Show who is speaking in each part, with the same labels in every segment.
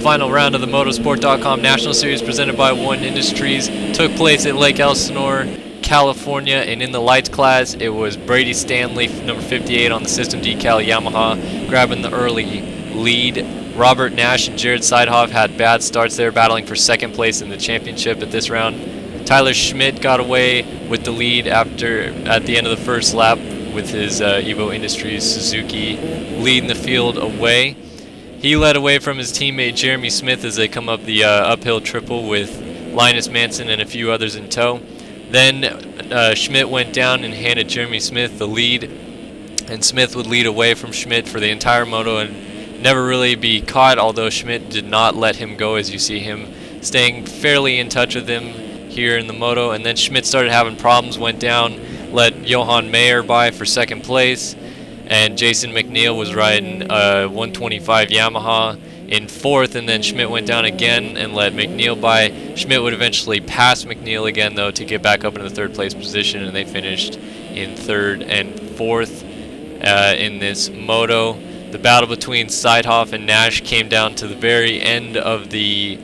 Speaker 1: final round of the Motorsport.com National Series presented by One Industries took place at Lake Elsinore, California, and in the lights class it was Brady Standley, number 58 on the system decal Yamaha, grabbing the early lead. Robert Nash and Jared Siedhoff had bad starts there, battling for second place in the championship at this round. Tyler Schmidt got away with the lead at the end of the first lap with his Evo Industries Suzuki leading the field away. He led away from his teammate Jeremy Smith as they come up the uphill triple with Linus Manson and a few others in tow. Then Schmidt went down and handed Jeremy Smith the lead, and Smith would lead away from Schmidt for the entire moto and never really be caught, although Schmidt did not let him go, as you see him staying fairly in touch with him here in the moto. And then Schmidt started having problems, went down, let Yohann Mayer by for second place, and Jason McNeil was riding 125 Yamaha in fourth, and then Schmidt went down again and let McNeil by. Schmidt would eventually pass McNeil again, though, to get back up into the third place position, and they finished in third and fourth in this moto. The battle between Siedhoff and Nash came down to the very end of the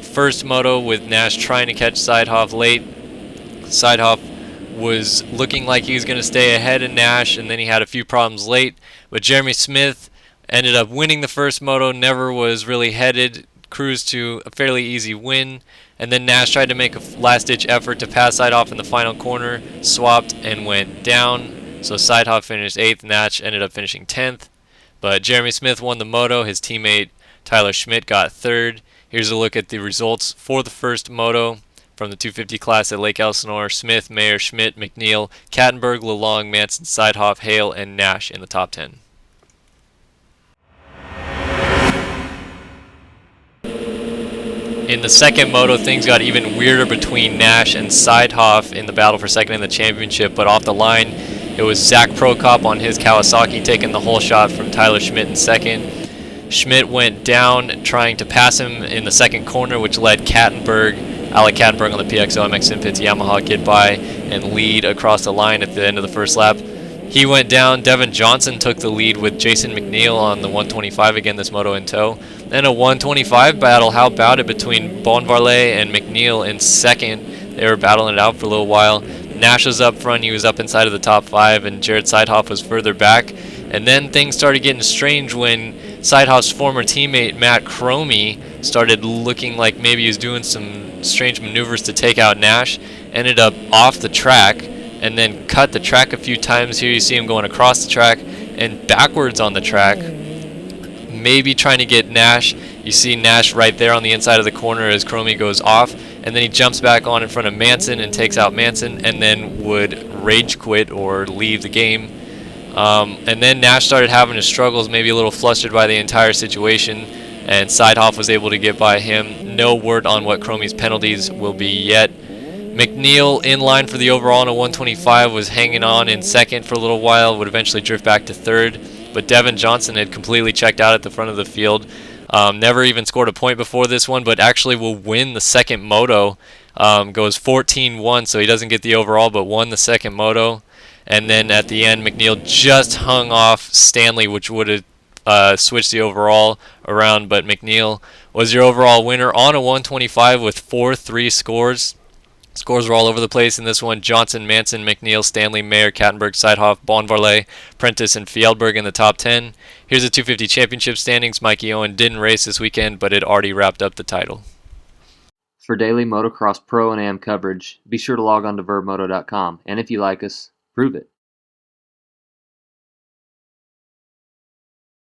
Speaker 1: first moto, with Nash trying to catch Siedhoff late. Siedhoff was looking like he was going to stay ahead of Nash, and then he had a few problems late, but Jeremy Smith ended up winning the first moto, never was really headed, cruised to a fairly easy win, and then Nash tried to make a last-ditch effort to pass Siedhoff in the final corner, swapped and went down, so Siedhoff finished 8th, Nash ended up finishing 10th, but Jeremy Smith won the moto. His teammate Tyler Schmidt got 3rd. Here's a look at the results for the first moto from the 250 class at Lake Elsinore. Smith, Mayer, Schmidt, McNeil, Cattenburg, Lalong, Manson, Siedhoff, Hale, and Nash in the top 10. In the second moto, things got even weirder between Nash and Siedhoff in the battle for second in the championship, but off the line, it was Zach Prokop on his Kawasaki taking the whole shot from Tyler Schmidt in second. Schmidt went down trying to pass him in the second corner, which led Alec Cattenburg on the PXO MX Simpits Yamaha get by and lead across the line at the end of the first lap. He went down. Devon Johnson took the lead with Jason McNeil on the 125, again this moto in tow. Then a 125 battle, how about it, between Bonvarlet and McNeil in second. They were battling it out for a little while. Nash was up front, he was up inside of the top 5, and Jared Siedhoff was further back. And then things started getting strange when Siedhoff's former teammate Matt Cromic started looking like maybe he was doing some strange maneuvers to take out Nash. Ended up off the track and then cut the track a few times. Here you see him going across the track and backwards on the track, maybe trying to get Nash. You see Nash right there on the inside of the corner as Cromic goes off, and then he jumps back on in front of Manson and takes out Manson, and then would rage quit or leave the game. And then Nash started having his struggles, maybe a little flustered by the entire situation, and Siedhoff was able to get by him. No word on what Cromic's penalties will be yet. McNeil, in line for the overall in a 125, was hanging on in second for a little while, would eventually drift back to third, but Devon Johnson had completely checked out at the front of the field. Never even scored a point before this one, but actually will win the second moto. Goes 14-1, so he doesn't get the overall, but won the second moto. And then at the end, McNeil just hung off Standley, which would have switched the overall around, but McNeil was your overall winner on a 125 with 4-3 scores. Scores were all over the place in this one. Johnson, Manson, McNeil, Standley, Mayer, Cattenburg, Siedhoff, Bonvarlet, Prentice, and Fjellberg in the top 10. Here's the 250 championship standings. Mikey Owen didn't race this weekend, but had already wrapped up the title.
Speaker 2: For daily motocross pro and am coverage, be sure to log on to vurbmoto.com. And if you like us, prove it.